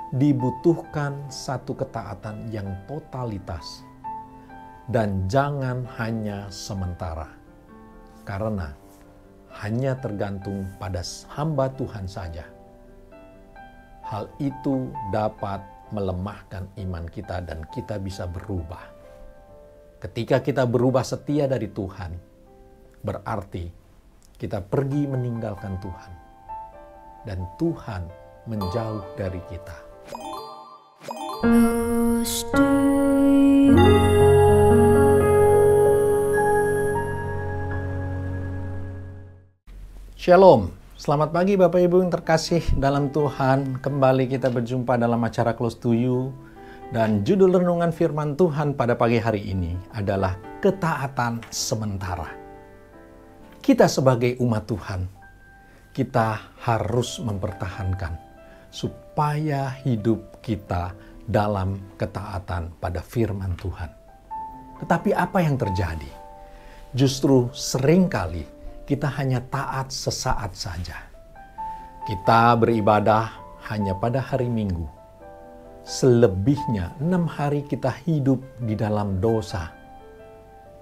dibutuhkan satu ketaatan yang totalitas dan jangan hanya sementara, karena hanya tergantung pada hamba Tuhan saja. Hal itu dapat melemahkan iman kita dan kita bisa berubah. Ketika kita berubah setia dari Tuhan, berarti kita pergi meninggalkan Tuhan dan Tuhan menjauh dari kita. Shalom, selamat pagi Bapak Ibu yang terkasih dalam Tuhan. Kembali kita berjumpa dalam acara Close to You. Dan judul renungan firman Tuhan pada pagi hari ini adalah ketaatan sementara. Kita sebagai umat Tuhan, kita harus mempertahankan supaya hidup kita dalam ketaatan pada firman Tuhan. Tetapi apa yang terjadi? Justru seringkali kita hanya taat sesaat saja. Kita beribadah hanya pada hari Minggu. Selebihnya 6 hari kita hidup di dalam dosa.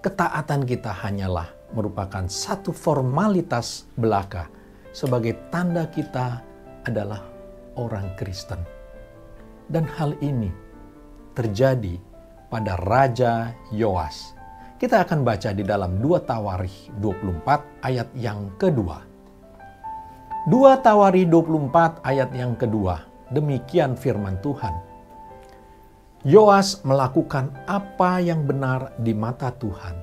Ketaatan kita hanyalah merupakan satu formalitas belaka sebagai tanda kita adalah orang Kristen. Dan hal ini terjadi pada Raja Yoas. Kita akan baca di dalam 2 Tawarikh 24 ayat yang kedua. 2 Tawarikh 24 ayat yang kedua, demikian firman Tuhan. Yoas melakukan apa yang benar di mata Tuhan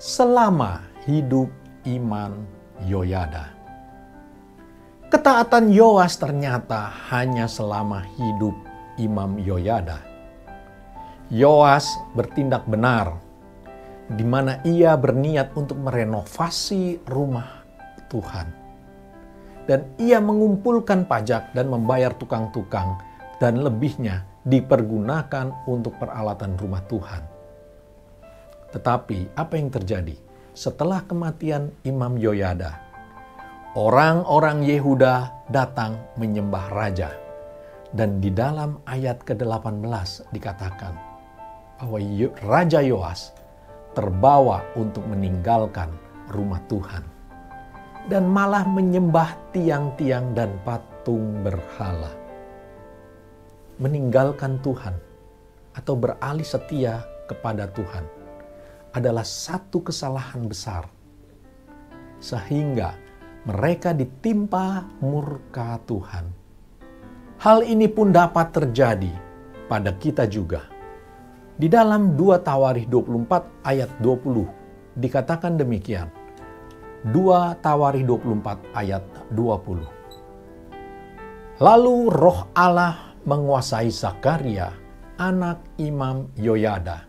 selama hidup Imam Yoyada. Ketaatan Yoas ternyata hanya selama hidup Imam Yoyada. Yoas bertindak benar, di mana ia berniat untuk merenovasi rumah Tuhan. Dan ia mengumpulkan pajak dan membayar tukang-tukang, dan lebihnya dipergunakan untuk peralatan rumah Tuhan. Tetapi apa yang terjadi? Setelah kematian Imam Yoyada, orang-orang Yehuda datang menyembah raja. Dan di dalam ayat ke-18 dikatakan bahwa Raja Yoas terbawa untuk meninggalkan rumah Tuhan dan malah menyembah tiang-tiang dan patung berhala. Meninggalkan Tuhan atau beralih setia kepada Tuhan adalah satu kesalahan besar, sehingga mereka ditimpa murka Tuhan. Hal ini pun dapat terjadi pada kita juga. Di dalam 2 Tawarikh 24 ayat 20 dikatakan demikian. 2 Tawarikh 24 ayat 20. Lalu Roh Allah menguasai Zakaria, anak Imam Yoyada.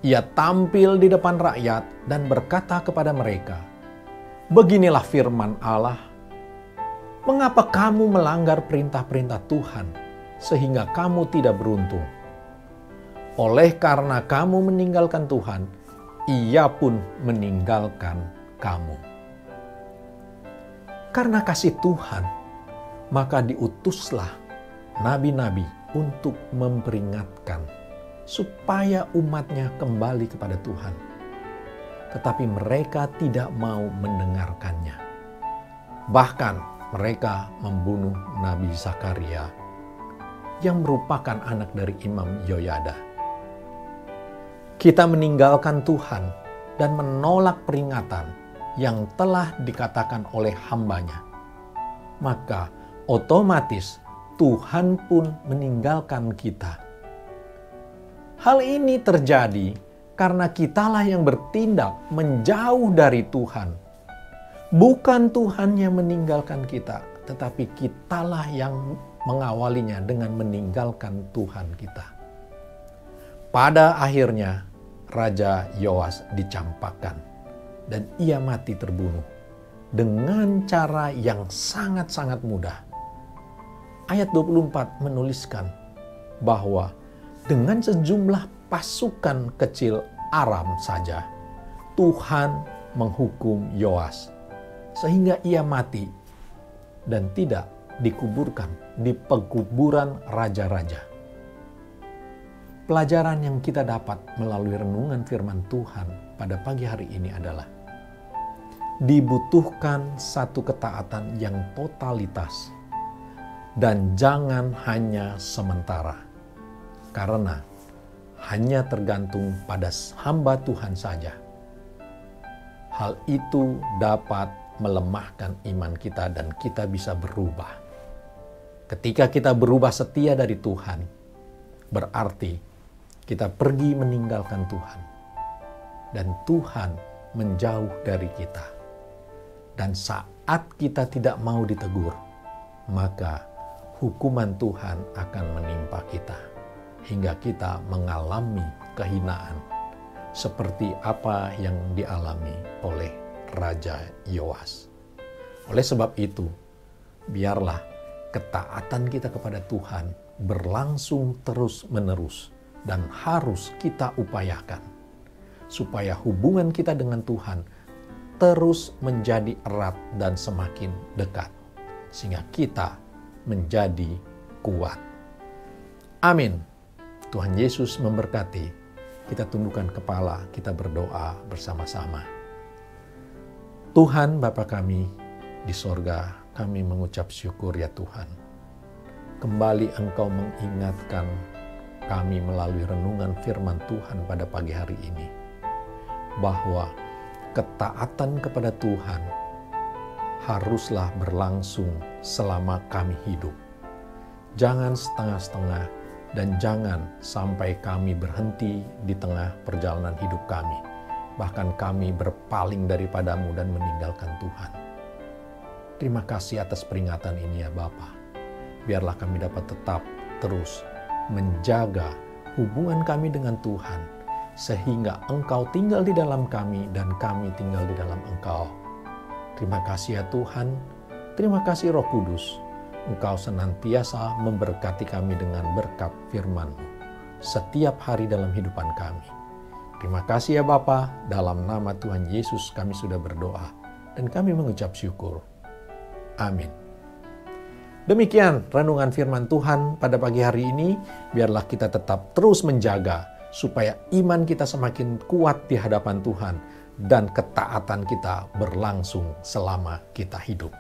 Ia tampil di depan rakyat dan berkata kepada mereka, "Beginilah firman Allah, mengapa kamu melanggar perintah-perintah Tuhan sehingga kamu tidak beruntung? Oleh karena kamu meninggalkan Tuhan, Ia pun meninggalkan kamu." Karena kasih Tuhan, maka diutuslah nabi-nabi untuk memperingatkan supaya umatnya kembali kepada Tuhan. Tetapi mereka tidak mau mendengarkannya. Bahkan mereka membunuh Nabi Zakaria yang merupakan anak dari Imam Yoyada. Kita meninggalkan Tuhan dan menolak peringatan yang telah dikatakan oleh hambanya, maka otomatis Tuhan pun meninggalkan kita. Hal ini terjadi karena kitalah yang bertindak menjauh dari Tuhan. Bukan Tuhan yang meninggalkan kita, tetapi kitalah yang mengawalinya dengan meninggalkan Tuhan kita. Pada akhirnya, Raja Yoas dicampakkan dan ia mati terbunuh dengan cara yang sangat-sangat mudah. Ayat 24 menuliskan bahwa dengan sejumlah pasukan kecil Aram saja, Tuhan menghukum Yoas sehingga ia mati dan tidak dikuburkan di pekuburan raja-raja. Pelajaran yang kita dapat melalui renungan firman Tuhan pada pagi hari ini adalah dibutuhkan satu ketaatan yang totalitas dan jangan hanya sementara, karena hanya tergantung pada hamba Tuhan saja. Hal itu dapat melemahkan iman kita dan kita bisa berubah. Ketika kita berubah setia dari Tuhan, berarti kita pergi meninggalkan Tuhan dan Tuhan menjauh dari kita. Dan saat kita tidak mau ditegur, maka hukuman Tuhan akan menimpa kita hingga kita mengalami kehinaan seperti apa yang dialami oleh Raja Yoas. Oleh sebab itu, biarlah ketaatan kita kepada Tuhan berlangsung terus-menerus dan harus kita upayakan supaya hubungan kita dengan Tuhan terus menjadi erat dan semakin dekat, sehingga kita menjadi kuat. Amin. Tuhan Yesus memberkati. Kita tundukkan kepala, kita berdoa bersama-sama. Tuhan Bapa kami di sorga, kami mengucap syukur ya Tuhan. Kembali Engkau mengingatkan kami melalui renungan firman Tuhan pada pagi hari ini, bahwa ketaatan kepada Tuhan haruslah berlangsung selama kami hidup. Jangan setengah-setengah dan jangan sampai kami berhenti di tengah perjalanan hidup kami. Bahkan kami berpaling daripadamu dan meninggalkan Tuhan. Terima kasih atas peringatan ini ya Bapa. Biarlah kami dapat tetap terus menjaga hubungan kami dengan Tuhan, sehingga Engkau tinggal di dalam kami dan kami tinggal di dalam Engkau. Terima kasih ya Tuhan. Terima kasih Roh Kudus. Engkau senantiasa memberkati kami dengan berkat firman-Mu setiap hari dalam hidupan kami. Terima kasih ya Bapa. Dalam nama Tuhan Yesus kami sudah berdoa dan kami mengucap syukur. Amin. Demikian renungan firman Tuhan pada pagi hari ini. Biarlah kita tetap terus menjaga supaya iman kita semakin kuat di hadapan Tuhan dan ketaatan kita berlangsung selama kita hidup.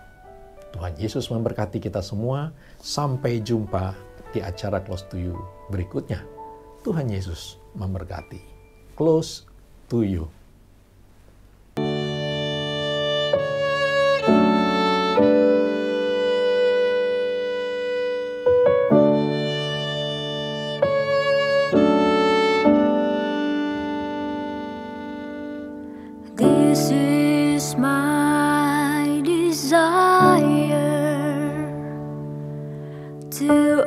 Tuhan Yesus memberkati kita semua. Sampai jumpa di acara Close to You berikutnya. Tuhan Yesus memberkati. Close to You. This is my desire to